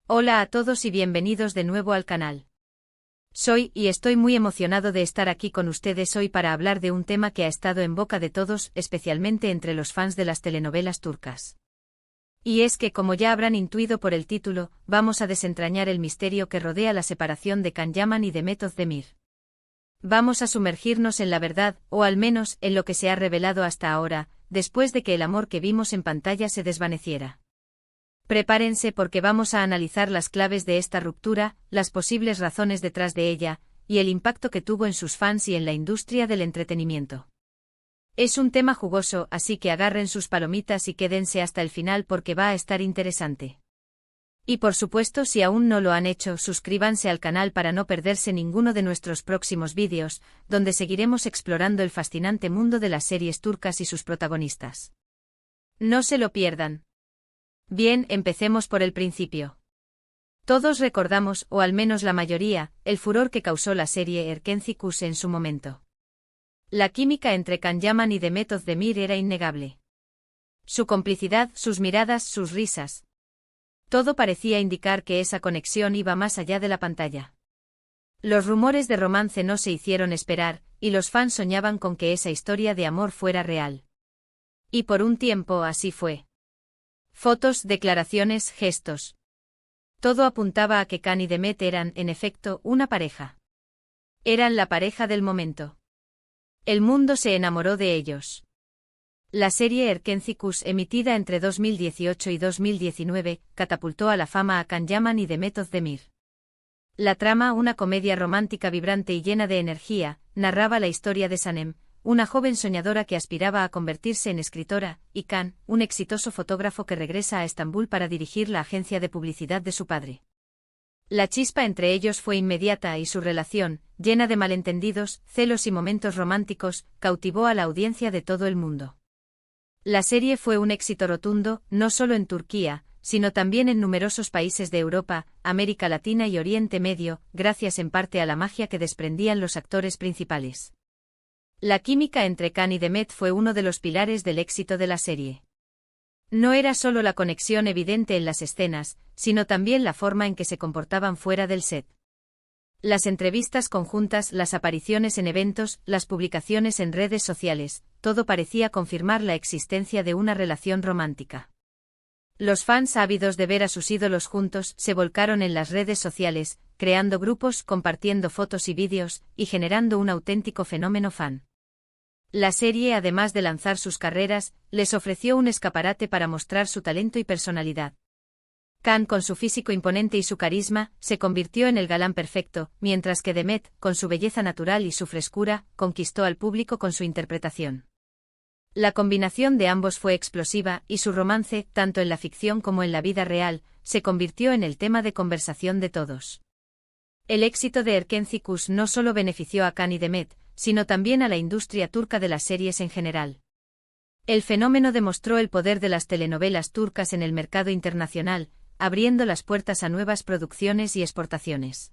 Hola a todos y bienvenidos de nuevo al canal. Soy y estoy muy emocionado de estar aquí con ustedes hoy para hablar de un tema que ha estado en boca de todos, especialmente entre los fans de las telenovelas turcas. Y es que, como ya habrán intuido por el título, vamos a desentrañar el misterio que rodea la separación de Can Yaman y Demet Özdemir. Vamos a sumergirnos en la verdad, o al menos en lo que se ha revelado hasta ahora, después de que el amor que vimos en pantalla se desvaneciera. Prepárense porque vamos a analizar las claves de esta ruptura, las posibles razones detrás de ella, y el impacto que tuvo en sus fans y en la industria del entretenimiento. Es un tema jugoso, así que agarren sus palomitas y quédense hasta el final porque va a estar interesante. Y por supuesto, si aún no lo han hecho, suscríbanse al canal para no perderse ninguno de nuestros próximos vídeos, donde seguiremos explorando el fascinante mundo de las series turcas y sus protagonistas. No se lo pierdan. Bien, empecemos por el principio. Todos recordamos, o al menos la mayoría, el furor que causó la serie Erkenci en su momento. La química entre Can Yaman y Demet Özdemir era innegable. Su complicidad, sus miradas, sus risas. Todo parecía indicar que esa conexión iba más allá de la pantalla. Los rumores de romance no se hicieron esperar, y los fans soñaban con que esa historia de amor fuera real. Y por un tiempo así fue. Fotos, declaraciones, gestos. Todo apuntaba a que Can y Demet eran, en efecto, una pareja. Eran la pareja del momento. El mundo se enamoró de ellos. La serie Erkenci, emitida entre 2018 y 2019, catapultó a la fama a Can Yaman y Demet Özdemir. La trama, una comedia romántica vibrante y llena de energía, narraba la historia de Sanem, una joven soñadora que aspiraba a convertirse en escritora, y Can, un exitoso fotógrafo que regresa a Estambul para dirigir la agencia de publicidad de su padre. La chispa entre ellos fue inmediata y su relación, llena de malentendidos, celos y momentos románticos, cautivó a la audiencia de todo el mundo. La serie fue un éxito rotundo, no solo en Turquía, sino también en numerosos países de Europa, América Latina y Oriente Medio, gracias en parte a la magia que desprendían los actores principales. La química entre Can y Demet fue uno de los pilares del éxito de la serie. No era solo la conexión evidente en las escenas, sino también la forma en que se comportaban fuera del set. Las entrevistas conjuntas, las apariciones en eventos, las publicaciones en redes sociales, todo parecía confirmar la existencia de una relación romántica. Los fans ávidos de ver a sus ídolos juntos se volcaron en las redes sociales, creando grupos, compartiendo fotos y vídeos, y generando un auténtico fenómeno fan. La serie, además de lanzar sus carreras, les ofreció un escaparate para mostrar su talento y personalidad. Can, con su físico imponente y su carisma, se convirtió en el galán perfecto, mientras que Demet, con su belleza natural y su frescura, conquistó al público con su interpretación. La combinación de ambos fue explosiva, y su romance, tanto en la ficción como en la vida real, se convirtió en el tema de conversación de todos. El éxito de Erkenci no solo benefició a Can y Demet, sino también a la industria turca de las series en general. El fenómeno demostró el poder de las telenovelas turcas en el mercado internacional, abriendo las puertas a nuevas producciones y exportaciones.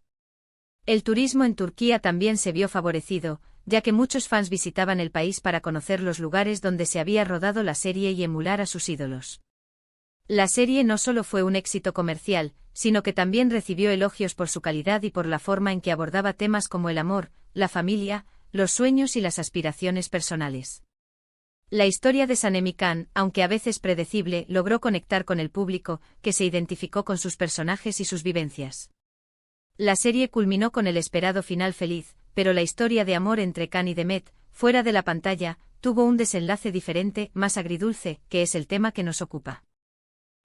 El turismo en Turquía también se vio favorecido, ya que muchos fans visitaban el país para conocer los lugares donde se había rodado la serie y emular a sus ídolos. La serie no solo fue un éxito comercial, sino que también recibió elogios por su calidad y por la forma en que abordaba temas como el amor, la familia, los sueños y las aspiraciones personales. La historia de Sanem y Can, aunque a veces predecible, logró conectar con el público, que se identificó con sus personajes y sus vivencias. La serie culminó con el esperado final feliz, pero la historia de amor entre Can y Demet, fuera de la pantalla, tuvo un desenlace diferente, más agridulce, que es el tema que nos ocupa.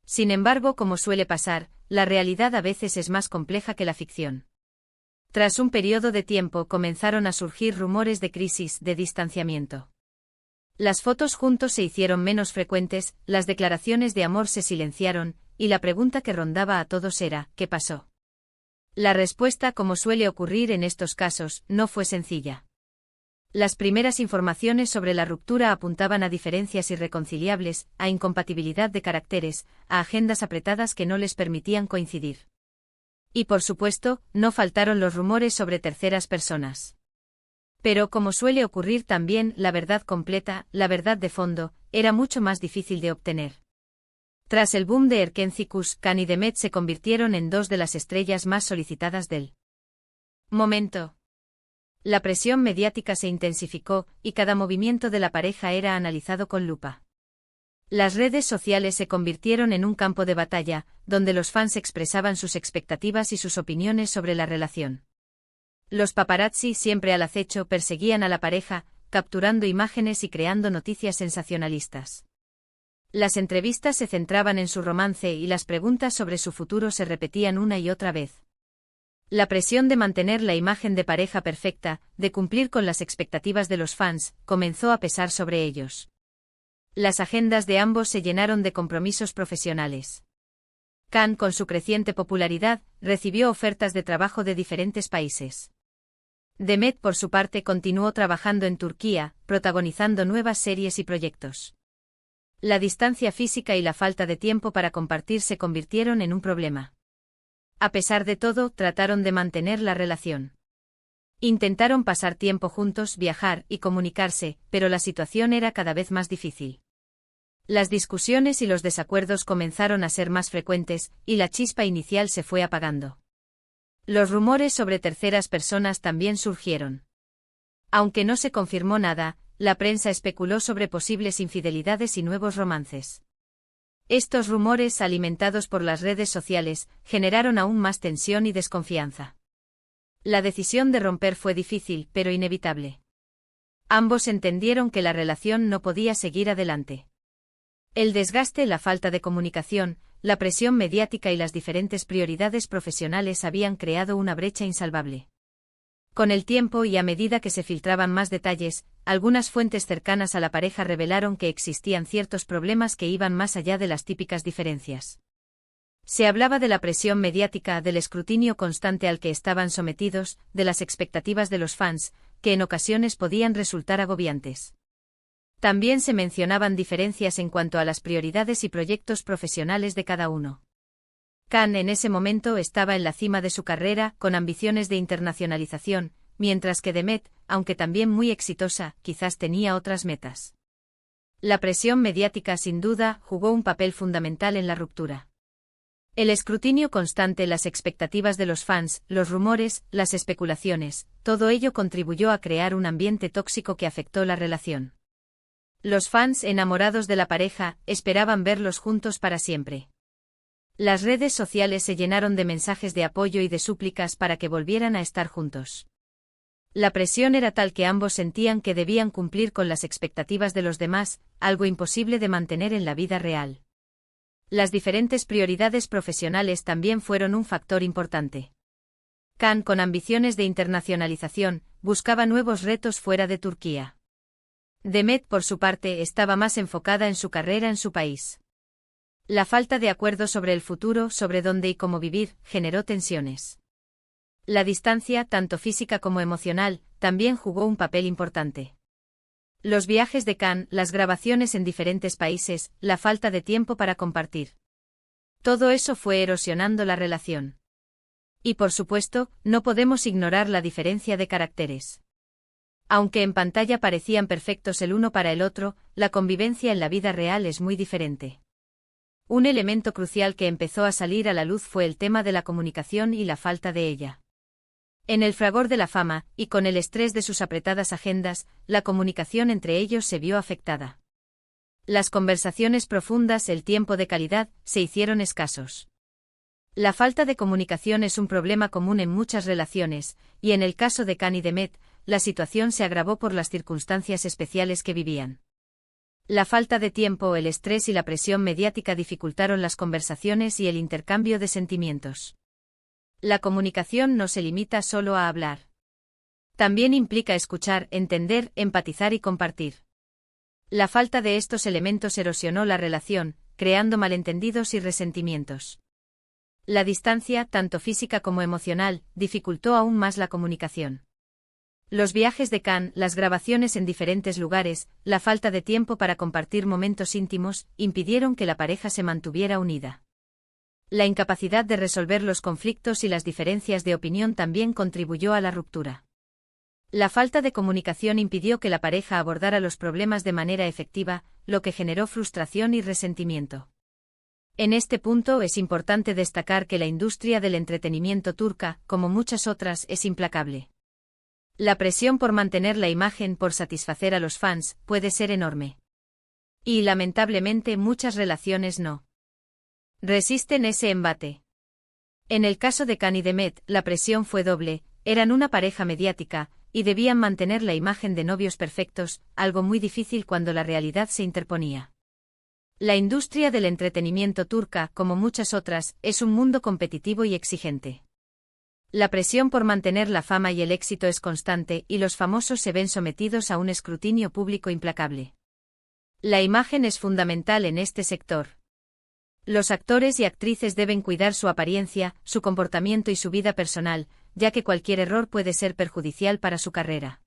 Sin embargo, como suele pasar, la realidad a veces es más compleja que la ficción. Tras un periodo de tiempo comenzaron a surgir rumores de crisis, de distanciamiento. Las fotos juntos se hicieron menos frecuentes, las declaraciones de amor se silenciaron, y la pregunta que rondaba a todos era, ¿qué pasó? La respuesta, como suele ocurrir en estos casos, no fue sencilla. Las primeras informaciones sobre la ruptura apuntaban a diferencias irreconciliables, a incompatibilidad de caracteres, a agendas apretadas que no les permitían coincidir. Y por supuesto, no faltaron los rumores sobre terceras personas. Pero como suele ocurrir también, la verdad completa, la verdad de fondo, era mucho más difícil de obtener. Tras el boom de Erkencikus, Can y Demet se convirtieron en dos de las estrellas más solicitadas del momento. La presión mediática se intensificó, y cada movimiento de la pareja era analizado con lupa. Las redes sociales se convirtieron en un campo de batalla, donde los fans expresaban sus expectativas y sus opiniones sobre la relación. Los paparazzi, siempre al acecho, perseguían a la pareja, capturando imágenes y creando noticias sensacionalistas. Las entrevistas se centraban en su romance y las preguntas sobre su futuro se repetían una y otra vez. La presión de mantener la imagen de pareja perfecta, de cumplir con las expectativas de los fans, comenzó a pesar sobre ellos. Las agendas de ambos se llenaron de compromisos profesionales. Can, con su creciente popularidad, recibió ofertas de trabajo de diferentes países. Demet, por su parte, continuó trabajando en Turquía, protagonizando nuevas series y proyectos. La distancia física y la falta de tiempo para compartir se convirtieron en un problema. A pesar de todo, trataron de mantener la relación. Intentaron pasar tiempo juntos, viajar y comunicarse, pero la situación era cada vez más difícil. Las discusiones y los desacuerdos comenzaron a ser más frecuentes, y la chispa inicial se fue apagando. Los rumores sobre terceras personas también surgieron. Aunque no se confirmó nada, la prensa especuló sobre posibles infidelidades y nuevos romances. Estos rumores, alimentados por las redes sociales, generaron aún más tensión y desconfianza. La decisión de romper fue difícil, pero inevitable. Ambos entendieron que la relación no podía seguir adelante. El desgaste, la falta de comunicación, la presión mediática y las diferentes prioridades profesionales habían creado una brecha insalvable. Con el tiempo y a medida que se filtraban más detalles, algunas fuentes cercanas a la pareja revelaron que existían ciertos problemas que iban más allá de las típicas diferencias. Se hablaba de la presión mediática, del escrutinio constante al que estaban sometidos, de las expectativas de los fans, que en ocasiones podían resultar agobiantes. También se mencionaban diferencias en cuanto a las prioridades y proyectos profesionales de cada uno. Can en ese momento estaba en la cima de su carrera, con ambiciones de internacionalización, mientras que Demet, aunque también muy exitosa, quizás tenía otras metas. La presión mediática sin duda jugó un papel fundamental en la ruptura. El escrutinio constante, las expectativas de los fans, los rumores, las especulaciones, todo ello contribuyó a crear un ambiente tóxico que afectó la relación. Los fans, enamorados de la pareja, esperaban verlos juntos para siempre. Las redes sociales se llenaron de mensajes de apoyo y de súplicas para que volvieran a estar juntos. La presión era tal que ambos sentían que debían cumplir con las expectativas de los demás, algo imposible de mantener en la vida real. Las diferentes prioridades profesionales también fueron un factor importante. Can, con ambiciones de internacionalización, buscaba nuevos retos fuera de Turquía. Demet, por su parte, estaba más enfocada en su carrera en su país. La falta de acuerdo sobre el futuro, sobre dónde y cómo vivir, generó tensiones. La distancia, tanto física como emocional, también jugó un papel importante. Los viajes de Can, las grabaciones en diferentes países, la falta de tiempo para compartir. Todo eso fue erosionando la relación. Y por supuesto, no podemos ignorar la diferencia de caracteres. Aunque en pantalla parecían perfectos el uno para el otro, la convivencia en la vida real es muy diferente. Un elemento crucial que empezó a salir a la luz fue el tema de la comunicación y la falta de ella. En el fragor de la fama, y con el estrés de sus apretadas agendas, la comunicación entre ellos se vio afectada. Las conversaciones profundas, el tiempo de calidad, se hicieron escasos. La falta de comunicación es un problema común en muchas relaciones, y en el caso de Can y Demet, la situación se agravó por las circunstancias especiales que vivían. La falta de tiempo, el estrés y la presión mediática dificultaron las conversaciones y el intercambio de sentimientos. La comunicación no se limita solo a hablar. También implica escuchar, entender, empatizar y compartir. La falta de estos elementos erosionó la relación, creando malentendidos y resentimientos. La distancia, tanto física como emocional, dificultó aún más la comunicación. Los viajes de Can, las grabaciones en diferentes lugares, la falta de tiempo para compartir momentos íntimos, impidieron que la pareja se mantuviera unida. La incapacidad de resolver los conflictos y las diferencias de opinión también contribuyó a la ruptura. La falta de comunicación impidió que la pareja abordara los problemas de manera efectiva, lo que generó frustración y resentimiento. En este punto es importante destacar que la industria del entretenimiento turca, como muchas otras, es implacable. La presión por mantener la imagen por satisfacer a los fans puede ser enorme. Y lamentablemente muchas relaciones no resisten ese embate. En el caso de Can y Demet, la presión fue doble, eran una pareja mediática, y debían mantener la imagen de novios perfectos, algo muy difícil cuando la realidad se interponía. La industria del entretenimiento turca, como muchas otras, es un mundo competitivo y exigente. La presión por mantener la fama y el éxito es constante y los famosos se ven sometidos a un escrutinio público implacable. La imagen es fundamental en este sector. Los actores y actrices deben cuidar su apariencia, su comportamiento y su vida personal, ya que cualquier error puede ser perjudicial para su carrera.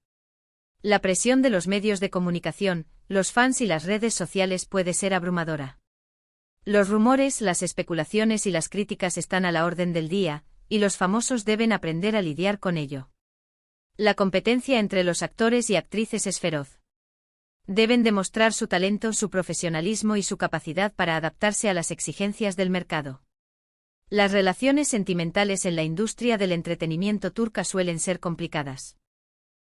La presión de los medios de comunicación, los fans y las redes sociales puede ser abrumadora. Los rumores, las especulaciones y las críticas están a la orden del día, y los famosos deben aprender a lidiar con ello. La competencia entre los actores y actrices es feroz. Deben demostrar su talento, su profesionalismo y su capacidad para adaptarse a las exigencias del mercado. Las relaciones sentimentales en la industria del entretenimiento turca suelen ser complicadas.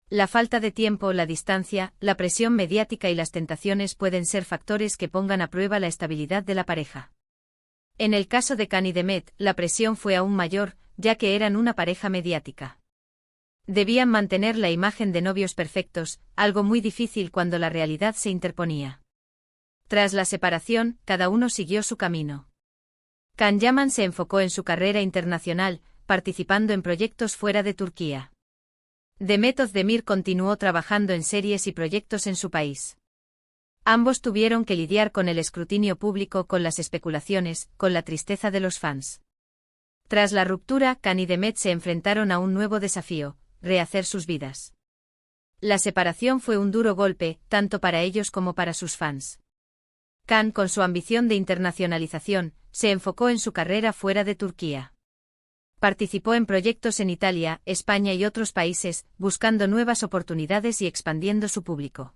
La falta de tiempo, la distancia, la presión mediática y las tentaciones pueden ser factores que pongan a prueba la estabilidad de la pareja. En el caso de Can y Demet, la presión fue aún mayor, ya que eran una pareja mediática. Debían mantener la imagen de novios perfectos, algo muy difícil cuando la realidad se interponía. Tras la separación, cada uno siguió su camino. Can Yaman se enfocó en su carrera internacional, participando en proyectos fuera de Turquía. Demet Özdemir continuó trabajando en series y proyectos en su país. Ambos tuvieron que lidiar con el escrutinio público, con las especulaciones, con la tristeza de los fans. Tras la ruptura, Can y Demet se enfrentaron a un nuevo desafío: rehacer sus vidas. La separación fue un duro golpe, tanto para ellos como para sus fans. Can, con su ambición de internacionalización, se enfocó en su carrera fuera de Turquía. Participó en proyectos en Italia, España y otros países, buscando nuevas oportunidades y expandiendo su público.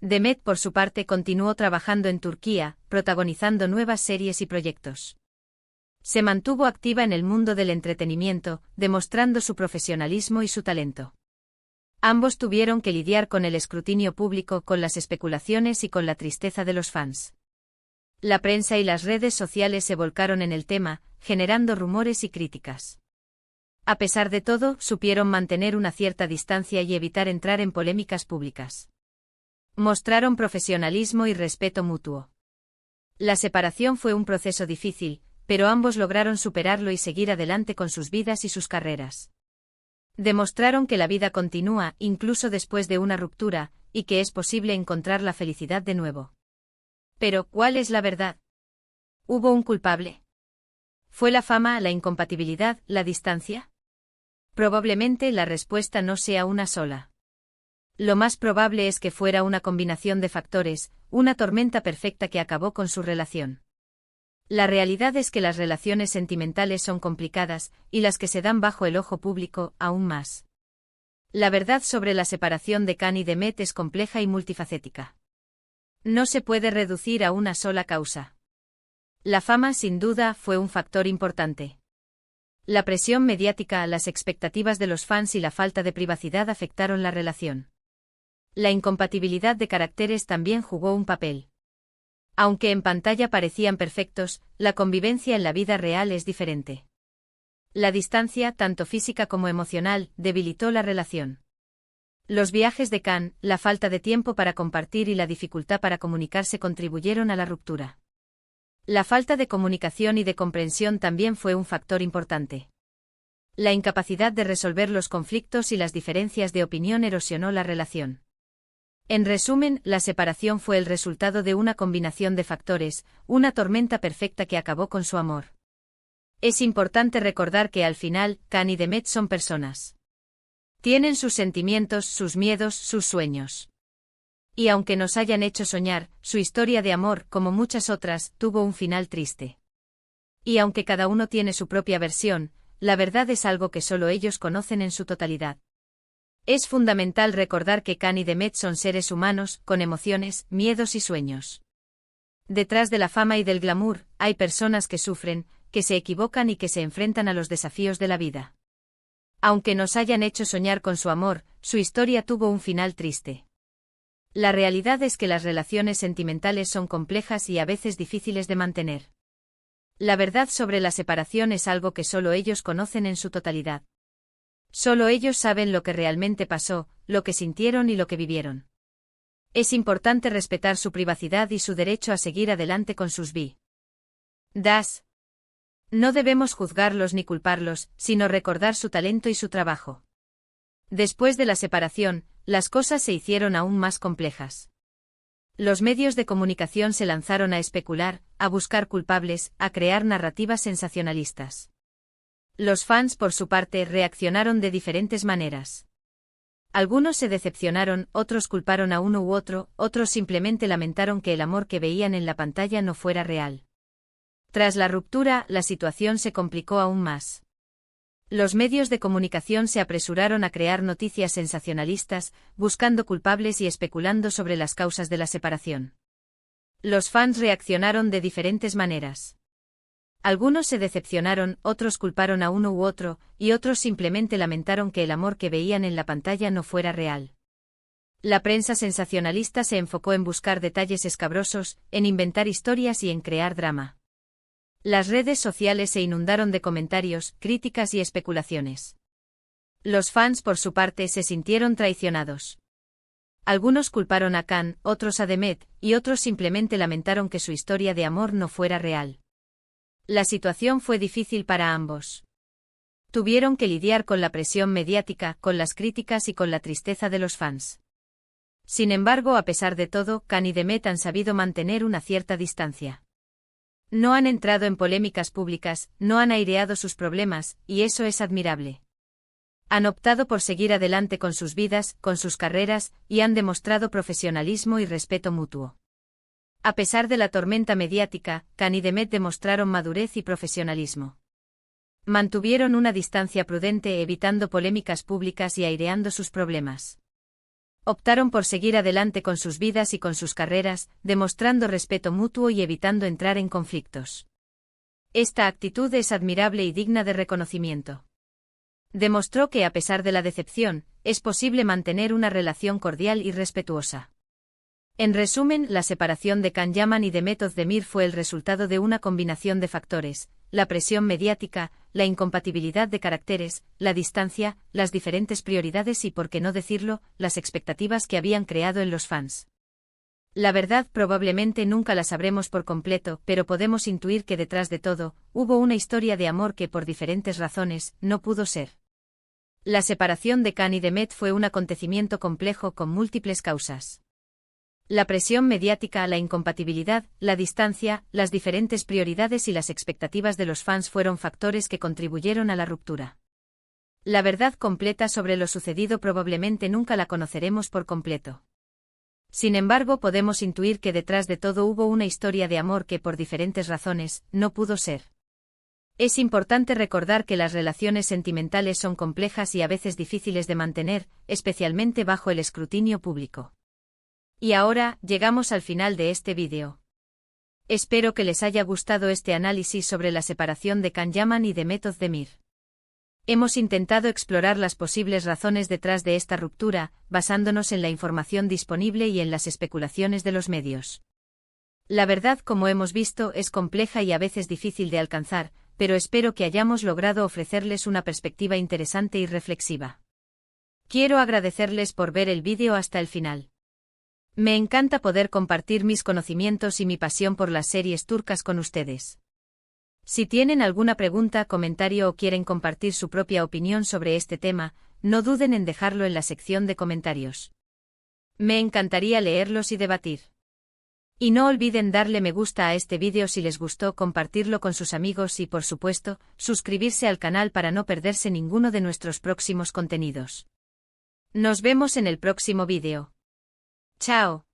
Demet, por su parte, continuó trabajando en Turquía, protagonizando nuevas series y proyectos. Se mantuvo activa en el mundo del entretenimiento, demostrando su profesionalismo y su talento. Ambos tuvieron que lidiar con el escrutinio público, con las especulaciones y con la tristeza de los fans. La prensa y las redes sociales se volcaron en el tema, generando rumores y críticas. A pesar de todo, supieron mantener una cierta distancia y evitar entrar en polémicas públicas. Mostraron profesionalismo y respeto mutuo. La separación fue un proceso difícil, pero ambos lograron superarlo y seguir adelante con sus vidas y sus carreras. Demostraron que la vida continúa, incluso después de una ruptura, y que es posible encontrar la felicidad de nuevo. Pero, ¿cuál es la verdad? ¿Hubo un culpable? ¿Fue la fama, la incompatibilidad, la distancia? Probablemente la respuesta no sea una sola. Lo más probable es que fuera una combinación de factores, una tormenta perfecta que acabó con su relación. La realidad es que las relaciones sentimentales son complicadas, y las que se dan bajo el ojo público, aún más. La verdad sobre la separación de Can y Demet es compleja y multifacética. No se puede reducir a una sola causa. La fama, sin duda, fue un factor importante. La presión mediática, las expectativas de los fans y la falta de privacidad afectaron la relación. La incompatibilidad de caracteres también jugó un papel. Aunque en pantalla parecían perfectos, la convivencia en la vida real es diferente. La distancia, tanto física como emocional, debilitó la relación. Los viajes de Can, la falta de tiempo para compartir y la dificultad para comunicarse contribuyeron a la ruptura. La falta de comunicación y de comprensión también fue un factor importante. La incapacidad de resolver los conflictos y las diferencias de opinión erosionó la relación. En resumen, la separación fue el resultado de una combinación de factores, una tormenta perfecta que acabó con su amor. Es importante recordar que al final, Can y Demet son personas. Tienen sus sentimientos, sus miedos, sus sueños. Y aunque nos hayan hecho soñar, su historia de amor, como muchas otras, tuvo un final triste. Y aunque cada uno tiene su propia versión, la verdad es algo que solo ellos conocen en su totalidad. Es fundamental recordar que Can y Demet son seres humanos, con emociones, miedos y sueños. Detrás de la fama y del glamour, hay personas que sufren, que se equivocan y que se enfrentan a los desafíos de la vida. Aunque nos hayan hecho soñar con su amor, su historia tuvo un final triste. La realidad es que las relaciones sentimentales son complejas y a veces difíciles de mantener. La verdad sobre la separación es algo que solo ellos conocen en su totalidad. Solo ellos saben lo que realmente pasó, lo que sintieron y lo que vivieron. Es importante respetar su privacidad y su derecho a seguir adelante con sus vidas. No debemos juzgarlos ni culparlos, sino recordar su talento y su trabajo. Después de la separación, las cosas se hicieron aún más complejas. Los medios de comunicación se lanzaron a especular, a buscar culpables, a crear narrativas sensacionalistas. Los fans, por su parte, reaccionaron de diferentes maneras. Algunos se decepcionaron, otros culparon a uno u otro, otros simplemente lamentaron que el amor que veían en la pantalla no fuera real. Tras la ruptura, la situación se complicó aún más. Los medios de comunicación se apresuraron a crear noticias sensacionalistas, buscando culpables y especulando sobre las causas de la separación. Los fans reaccionaron de diferentes maneras. Algunos se decepcionaron, otros culparon a uno u otro, y otros simplemente lamentaron que el amor que veían en la pantalla no fuera real. La prensa sensacionalista se enfocó en buscar detalles escabrosos, en inventar historias y en crear drama. Las redes sociales se inundaron de comentarios, críticas y especulaciones. Los fans, por su parte, se sintieron traicionados. Algunos culparon a Khan, otros a Demet, y otros simplemente lamentaron que su historia de amor no fuera real. La situación fue difícil para ambos. Tuvieron que lidiar con la presión mediática, con las críticas y con la tristeza de los fans. Sin embargo, a pesar de todo, Khan y Demet han sabido mantener una cierta distancia. No han entrado en polémicas públicas, no han aireado sus problemas, y eso es admirable. Han optado por seguir adelante con sus vidas, con sus carreras, y han demostrado profesionalismo y respeto mutuo. A pesar de la tormenta mediática, Khan y Demet demostraron madurez y profesionalismo. Mantuvieron una distancia prudente, evitando polémicas públicas y aireando sus problemas. Optaron por seguir adelante con sus vidas y con sus carreras, demostrando respeto mutuo y evitando entrar en conflictos. Esta actitud es admirable y digna de reconocimiento. Demostró que a pesar de la decepción, es posible mantener una relación cordial y respetuosa. En resumen, la separación de Can Yaman y Demet Özdemir fue el resultado de una combinación de factores: la presión mediática, la incompatibilidad de caracteres, la distancia, las diferentes prioridades y, por qué no decirlo, las expectativas que habían creado en los fans. La verdad probablemente nunca la sabremos por completo, pero podemos intuir que detrás de todo, hubo una historia de amor que por diferentes razones, no pudo ser. La separación de Can y Demet fue un acontecimiento complejo con múltiples causas. La presión mediática, la incompatibilidad, la distancia, las diferentes prioridades y las expectativas de los fans fueron factores que contribuyeron a la ruptura. La verdad completa sobre lo sucedido probablemente nunca la conoceremos por completo. Sin embargo, podemos intuir que detrás de todo hubo una historia de amor que por diferentes razones, no pudo ser. Es importante recordar que las relaciones sentimentales son complejas y a veces difíciles de mantener, especialmente bajo el escrutinio público. Y ahora, llegamos al final de este vídeo. Espero que les haya gustado este análisis sobre la separación de Can Yaman y Demet Özdemir. Hemos intentado explorar las posibles razones detrás de esta ruptura, basándonos en la información disponible y en las especulaciones de los medios. La verdad, como hemos visto, es compleja y a veces difícil de alcanzar, pero espero que hayamos logrado ofrecerles una perspectiva interesante y reflexiva. Quiero agradecerles por ver el vídeo hasta el final. Me encanta poder compartir mis conocimientos y mi pasión por las series turcas con ustedes. Si tienen alguna pregunta, comentario o quieren compartir su propia opinión sobre este tema, no duden en dejarlo en la sección de comentarios. Me encantaría leerlos y debatir. Y no olviden darle me gusta a este vídeo si les gustó, compartirlo con sus amigos y, por supuesto, suscribirse al canal para no perderse ninguno de nuestros próximos contenidos. Nos vemos en el próximo vídeo. Chao.